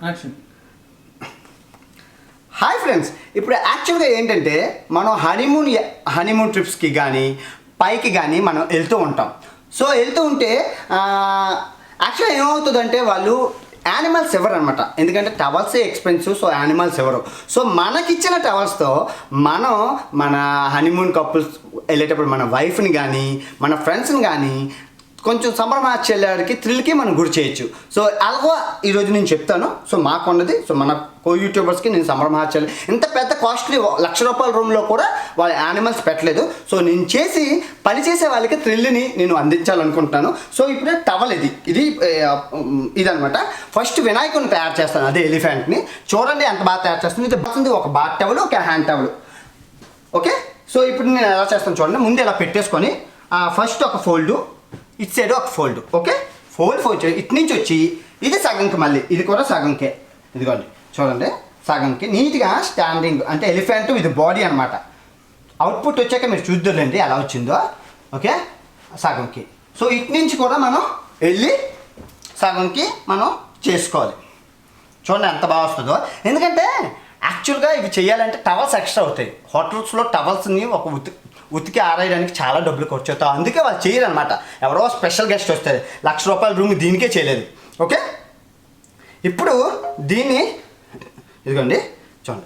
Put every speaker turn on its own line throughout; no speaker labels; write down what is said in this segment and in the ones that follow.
Action.
Hi friends, ఇప్పుడు యాక్చువల్గా ఏంటంటే మనం హనీమూన్ ట్రిప్స్కి కానీ పైకి కానీ మనం వెళ్తూ ఉంటాం. సో వెళ్తూ ఉంటే యాక్చువల్గా ఏమవుతుందంటే వాళ్ళు యానిమల్స్ ఎవరు అనమాట, ఎందుకంటే టవల్సే ఎక్స్పెన్సివ్. సో యానిమల్స్ ఎవరు, సో మనకిచ్చిన టవల్స్తో మనం మన హనీమూన్ కపుల్స్ వెళ్ళేటప్పుడు మన వైఫ్ని కానీ మన ఫ్రెండ్స్ని కానీ కొంచెం సంభ్రమాశ్చర్యానికి థ్రిల్కి మనం గురి చేయొచ్చు. సో అలాగా ఈరోజు నేను చెప్తాను. సో మాకున్నది, సో మన యూట్యూబర్స్కి నేను సంభ్రమాశ్చర్యం, ఇంత పెద్ద కాస్ట్లీ ₹1,00,000 రూమ్లో కూడా వాళ్ళ యానిమల్స్ పెట్టలేదు. సో నేను చేసి పనిచేసే వాళ్ళకి థ్రిల్ని నేను అందించాలనుకుంటున్నాను. సో ఇప్పుడు టవల్ ఇదనమాట. ఫస్ట్ వినాయకుని తయారు చేస్తాను, అదే ఎలిఫెంట్ని. చూడండి ఎంత బాగా తయారు చేస్తాను. ఇది బాగుంది, ఒక బాత్ టవల్, ఒక హ్యాండ్ టవల్. ఓకే, సో ఇప్పుడు నేను ఎలా చేస్తాను చూడండి. ముందు ఇలా పెట్టేసుకొని ఫస్ట్ ఒక ఫోల్డు, ఇటు సైడ్ ఒక ఫోల్డ్. ఓకే, ఫోల్డ్ ఇటు నుంచి వచ్చి ఇది సగంకి, మళ్ళీ ఇది కూడా సగంకే. ఇదిగోండి చూడండి, సగంకి నీట్గా స్టాండింగ్, అంటే ఎలిఫెంట్ ఇది బాడీ అనమాట. అవుట్పుట్ వచ్చాక మీరు చూద్దులేండి ఎలా వచ్చిందో. ఓకే, సగంకి. సో ఇటు నుంచి కూడా మనం వెళ్ళి సగంకి మనం చేసుకోవాలి. చూడండి ఎంత బాగా వస్తుందో. ఎందుకంటే యాక్చువల్గా ఇవి చేయాలంటే టవల్స్ ఎక్స్ట్రా అవుతాయి. హోటల్స్లో టవల్స్ని ఒక ఉతికి ఆరేయడానికి చాలా డబ్బులు ఖర్చు అవుతాయి. అందుకే వాళ్ళు చేయరు అనమాట. ఎవరో స్పెషల్ గెస్ట్ వస్తారు, ₹1,00,000 రూమ్ దీనికే చేయలేదు. ఓకే, ఇప్పుడు దీన్ని ఇదిగోండి చూడండి,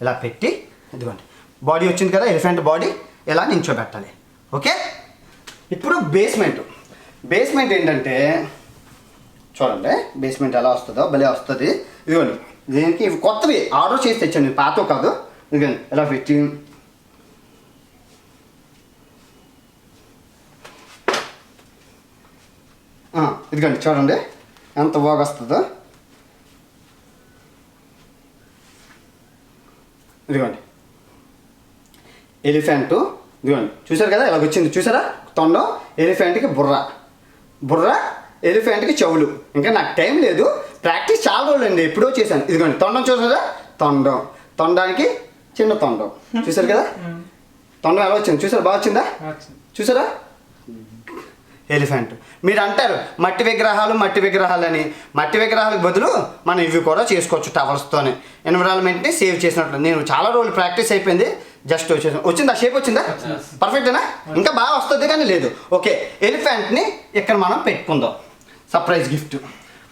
ఇలా పెట్టి ఇదిగోండి బాడీ వచ్చింది కదా, ఎలిఫెంట్ బాడీ ఇలా నించోబెట్టాలి. ఓకే, ఇప్పుడు బేస్మెంట్ ఏంటంటే చూడండి, బేస్మెంట్ ఎలా వస్తుందో భలే వస్తుంది. ఇదిగోండి దీనికి ఇవి కొత్తవి ఆర్డర్ చేసి తెచ్చాను, పాత కాదు. ఇదిగోండి ఇలా పెట్టి ఇదిగోండి చూడండి ఎంత బాగా వస్తుందో. ఇదిగోండి ఎలిఫెంటు, ఇదిగోండి చూసారు కదా ఇలాగ వచ్చింది. చూసారా, తొండం ఎలిఫెంట్కి బుర్ర ఎలిఫెంట్కి చెవులు. ఇంకా నాకు టైం లేదు, ప్రాక్టీస్ చాలా రోజులు అండి, ఎప్పుడో చేశాను. ఇదిగోండి తొండం చూసారా, తొండానికి చిన్న తొండం. చూసారు కదా తొండం ఎలా వచ్చింది, చూసారా బాగా వచ్చిందా, చూసారా ఎలిఫెంట్. మీరు అంటారు మట్టి విగ్రహాలని, మట్టి విగ్రహాలకు బదులు మనం ఇవి కూడా చేసుకోవచ్చు టవల్స్తోనే, ఎన్విరాన్మెంట్ని సేవ్ చేసినట్లు. నేను చాలా రోజులు ప్రాక్టీస్ అయిపోయింది, జస్ట్ వచ్చిందా షేప్ వచ్చిందా, పర్ఫెక్టేనా, ఇంకా బాగా వస్తుంది కానీ లేదు. ఓకే, ఎలిఫెంట్ని ఇక్కడ మనం పెట్టుకుందాం, సర్ప్రైజ్ గిఫ్ట్.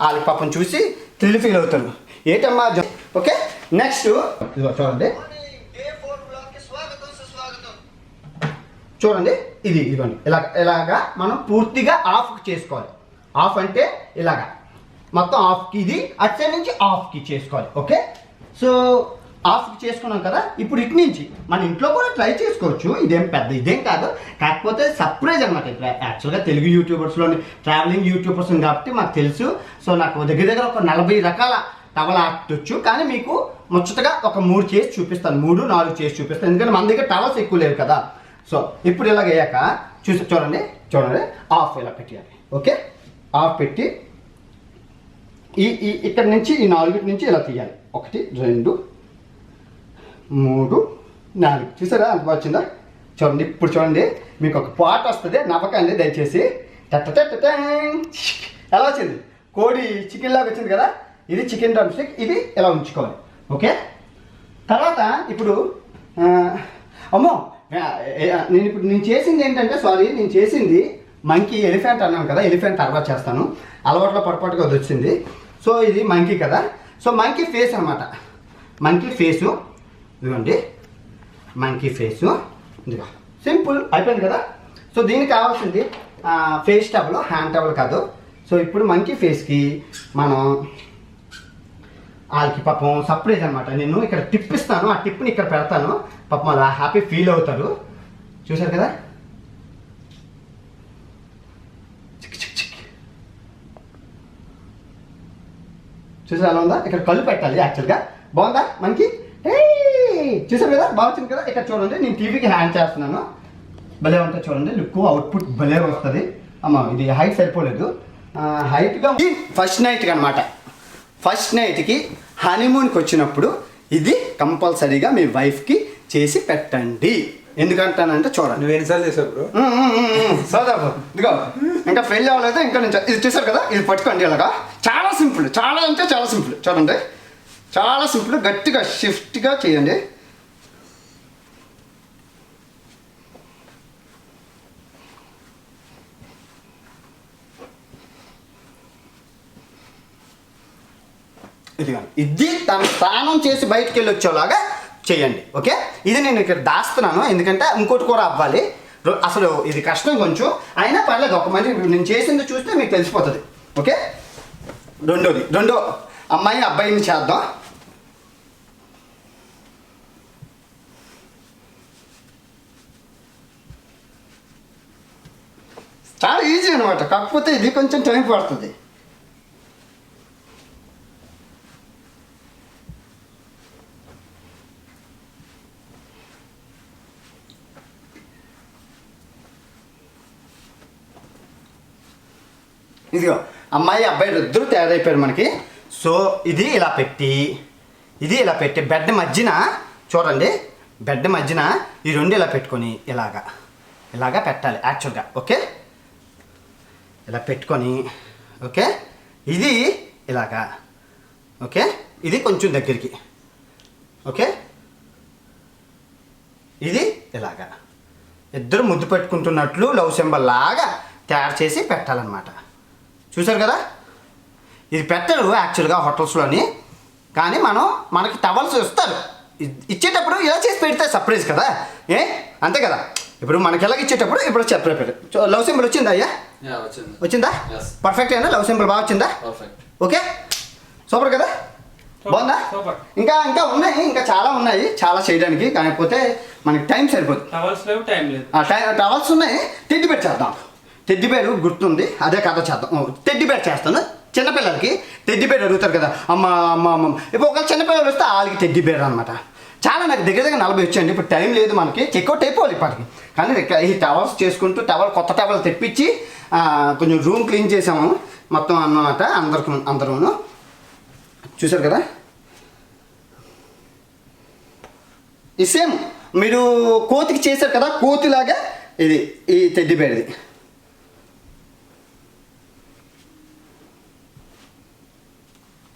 వాళ్ళకి పాపం చూసి థ్రిల్ ఫీల్ అవుతారు, ఏటమ్మా. ఓకే, నెక్స్ట్ చూడండి, చూడండి ఇదిగోండి ఇలాగా మనం పూర్తిగా ఆఫ్ చేసుకోవాలి. ఆఫ్ అంటే ఇలాగా మొత్తం ఆఫ్కి, ఇది అటు సైడ్ నుంచి ఆఫ్కి చేసుకోవాలి. ఓకే, సో ఆఫ్కి చేసుకున్నాం కదా. ఇప్పుడు ఇటు నుంచి మన ఇంట్లో కూడా ట్రై చేసుకోవచ్చు, ఇదేం కాదు. కాకపోతే సర్ప్రైజ్ అనమాట. ఇప్పుడు యాక్చువల్గా తెలుగు యూట్యూబర్స్లోని ట్రావెలింగ్ యూట్యూబర్స్ కాబట్టి మాకు తెలుసు. సో నాకు దగ్గర ఒక 40 రకాల టవల్ ఆర్ట్ వచ్చు. కానీ మీకు ముచ్చటగా ఒక 3 చేసి చూపిస్తాను, 3-4 చేసి చూపిస్తాను, ఎందుకంటే మన దగ్గర టవల్స్ ఎక్కువ లేవు కదా. సో ఇప్పుడు ఇలాగ అయ్యాక చూడండి ఆఫ్ ఇలా పెట్టాలి. ఓకే, ఆఫ్ పెట్టి ఇక్కడ నుంచి ఈ 4 నుంచి ఇలా తీయాలి. 1 2 3 4. చూసారా అంత వచ్చిందా, చూడండి. ఇప్పుడు చూడండి మీకు ఒక పాట వస్తుంది, నవ్వకండి దయచేసి. ఎలా వచ్చింది, కోడి చికెన్ లాగా వచ్చింది కదా. ఇది చికెన్ డ్రమ్ స్టిక్, ఇది ఇలా ఉంచుకోవాలి. ఓకే, తర్వాత ఇప్పుడు అమ్మో నేను చేసింది ఏంటంటే, నేను చేసింది మంకీ ఎలిఫెంట్ అన్నాను కదా. ఎలిఫెంట్ తర్వాత చేస్తాను, అలవాట్లో పొరపాటుగా అది వచ్చింది. సో ఇది మంకీ కదా. సో మంకీ ఫేస్ అనమాట, మంకీ ఫేసు. ఇదిగోండి మంకీ ఫేసు, ఇదిగో సింపుల్ అయిపోయింది కదా. సో దీనికి కావాల్సింది ఫేస్ టవల్, హ్యాండ్ టవల్ కాదు. సో ఇప్పుడు మంకీ ఫేస్కి మనం వాళ్ళకి పాపం సర్ప్రైజ్ అనమాట. నేను ఇక్కడ టిప్ ఇస్తాను, ఆ టిప్ని ఇక్కడ పెడతాను, పాపం అలా హ్యాపీ ఫీల్ అవుతారు. చూసారు కదా, చూసారు ఎలా ఉందా. ఇక్కడ కళ్ళు పెట్టాలి యాక్చువల్గా, బాగుందా మనకి. చూసారు కదా బాగా వచ్చింది కదా. ఇక్కడ చూడండి నేను టీవీకి హ్యాండ్ చేస్తున్నాను, భలే ఉంటుంది చూడండి. లుక్ అవుట్పుట్ భలే వస్తుంది. అమ్మ ఇది హైట్ సరిపోలేదు, హైట్గా ఫస్ట్ నైట్కి అనమాట. ఫస్ట్ నైట్కి హనీమూన్కి వచ్చినప్పుడు ఇది కంపల్సరీగా మీ వైఫ్కి చేసి పెట్టండి. ఎందుకంటానంటే చూడండి,
నువ్వు ఎన్నిసార్లు చేసావు బ్రో.
సోదాపు ఇదిగో ఇంకా ఫెయిల్ అవ్వలేదు. ఇంకా నుంచి ఇది చూసారు కదా, ఇది పట్టుకోండి ఇలాగా చాలా సింపుల్, చాలా అంటే చాలా సింపుల్. చూడండి, చాలా సింపుల్. గట్టిగా షిఫ్ట్గా చేయండి. ఇది తను స్నానం చేసి బయటికి వెళ్ళి వచ్చేలాగా చేయండి. ఓకే, ఇది నేను ఇక్కడ దాస్తున్నాను ఎందుకంటే ఇంకోటి కూర అవ్వాలి. అసలు ఇది కష్టం కొంచెం, అయినా పర్లేదు. ఒక మంచి నేను చేసింది చూస్తే మీకు తెలిసిపోతుంది. ఓకే, రెండో అమ్మాయి అబ్బాయిని చేద్దాం. చాలా ఈజీ అనమాట, కాకపోతే ఇది కొంచెం టైం పడుతుంది. ఇదిగో అమ్మాయి అబ్బాయి ఇద్దరు తయారైపోయారు మనకి. సో ఇది ఇలా పెట్టి బెడ్ మధ్యన చూడండి, బెడ్ మధ్యన ఈ రెండు ఇలా పెట్టుకొని ఇలాగా పెట్టాలి యాక్చువల్గా. ఓకే, ఇలా పెట్టుకొని ఓకే, ఇది ఇలాగా. ఓకే, ఇది కొంచెం దగ్గరికి. ఓకే, ఇది ఇలాగా ఇద్దరు ముద్దు పెట్టుకుంటున్నట్లు లవ్ సింబల్ లాగా తయారు చేసి పెట్టాలన్నమాట. చూసారు కదా, ఇది పెట్టరు యాక్చువల్గా హోటల్స్లోని, కానీ మనకి టవల్స్ ఇస్తారు. ఇచ్చేటప్పుడు ఇలా చేసి పెడితే సర్ప్రైజ్ కదా, అంతే కదా. ఇప్పుడు మనకి ఎలాగ ఇచ్చేటప్పుడు ఇప్పుడు చెప్పారు. లవ్ సింబల్ వచ్చిందా అయ్యా? వచ్చిందా? పర్ఫెక్ట్ అయినా లవ్ సింబల్ బాగా వచ్చిందా? ఓకే, సూపర్ కదా, బాగుందా? ఇంకా ఉన్నాయి, ఇంకా చాలా ఉన్నాయి చాలా చేయడానికి, కాకపోతే మనకి టైం సరిపోతుంది. టవల్స్ ఉన్నాయి. టెడ్డీ బేర్ చేద్దాం. టెడ్డీ బేర్ గుర్తుంది, అదే కథ చేద్దాం. టెడ్డీ బేర్ చేస్తాను. చిన్నపిల్లలకి టెడ్డీ బేర్ అడుగుతారు కదా, అమ్మ. ఇప్పుడు ఒకవేళ చిన్నపిల్లలు వస్తే వాళ్ళకి టెడ్డీ బేర్ అనమాట. చాలా నాకు దగ్గర 40 వచ్చాయండి. ఇప్పుడు టైం లేదు మనకి, చెక్అవుట్ అయిపోవాలి ఇప్పటికి. కానీ ఈ టవల్స్ చేసుకుంటూ కొత్త టవల్ తెప్పించి కొంచెం రూమ్ క్లీన్ చేసాము మొత్తం అన్నమాట. అందరూ చూసారు కదా, ఈ సేమ్ మీరు కోతికి చేశారు కదా, కోతిలాగా ఇది ఈ టెడ్డీ బేర్ది.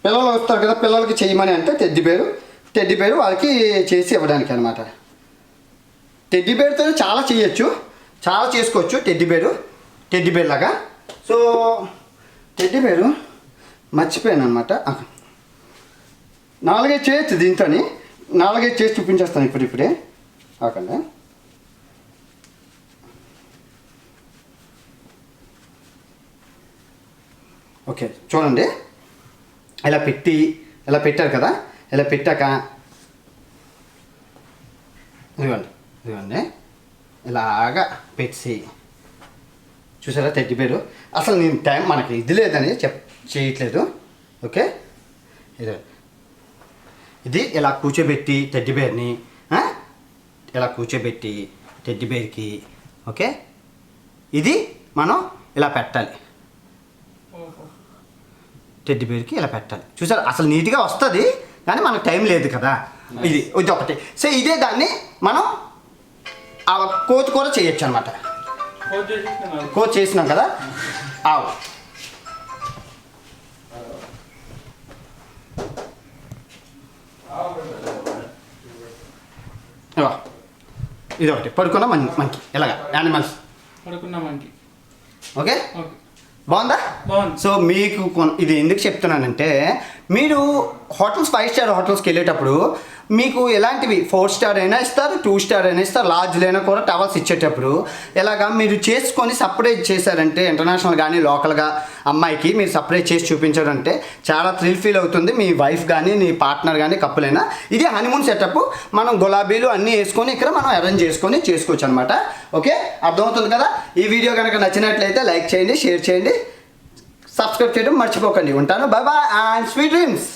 పిల్లలు వస్తారు కదా, పిల్లలకి చేయమని అంటే టెడ్డీ బేరు వాళ్ళకి చేసి ఇవ్వడానికి అనమాట. టెడ్డీ బేర్తో చాలా చేయొచ్చు, చాలా చేసుకోవచ్చు టెడ్డీ బేర్ లాగా. సో టెడ్డీ బేరు మర్చిపోయాను అనమాట. 4-5 చేయొచ్చు దీంతో, 4-5 చేసి చూపించేస్తాను ఇప్పుడే కాకుండా. ఓకే, చూడండి, ఇలా పెట్టారు కదా. ఇలా పెట్టాక ఇదిగోండి ఇలాగా పెట్టి చూసారా టెడ్డీ బేరు. అసలు నేను టైం మనకి ఇది లేదని చేయట్లేదు. ఓకే, ఇది ఇలా కూర్చోబెట్టి టెడ్డీ బేర్ని టెడ్డీ బేర్కి ఓకే, ఇది మనం ఇలా పెట్టాలి. టెడ్డీ బేర్కి ఇలా పెట్టాలి. చూసారు, అసలు నీట్గా వస్తుంది, కానీ మనకు టైం లేదు కదా. ఇది ఒకటి. సో ఇదే దాన్ని మనం ఆ కోతి కూర చేయొచ్చు అనమాట. కోతి చేసినాం కదా, ఆవు ఇది ఒకటి. పడుకున్న మంకి ఇలాగా యానిమల్స్ పడుకున్న మంకి. ఓకే, బాగుందా? సో మీకు ఇది ఎందుకు చెప్తున్నానంటే, మీరు హోటల్స్ 5 స్టార్ హోటల్స్కి వెళ్ళేటప్పుడు మీకు ఎలాంటివి 4 స్టార్ అయినా ఇస్తారు, 2 స్టార్ అయినా ఇస్తారు, లాడ్జ్లైనా కూడా టవల్స్ ఇచ్చేటప్పుడు ఇలాగా మీరు చేసుకొని సపరేట్ చేశారంటే, ఇంటర్నేషనల్ కానీ లోకల్గా అమ్మాయికి మీరు సపరేట్ చేసి చూపించారంటే చాలా థ్రిల్ ఫీల్ అవుతుంది మీ వైఫ్ కానీ నీ పార్ట్నర్ కానీ కప్పులైనా. ఇది హనీమూన్ సెటప్. మనం గులాబీలు అన్నీ వేసుకొని ఇక్కడ మనం అరేంజ్ చేసుకొని చేసుకోవచ్చు అనమాట. ఓకే, అర్థమవుతుంది కదా. ఈ వీడియో కనుక నచ్చినట్లయితే లైక్ చేయండి, షేర్ చేయండి, సబ్స్క్రైబ్ చేయడం మర్చిపోకండి. ఉంటాను, bye bye and sweet dreams.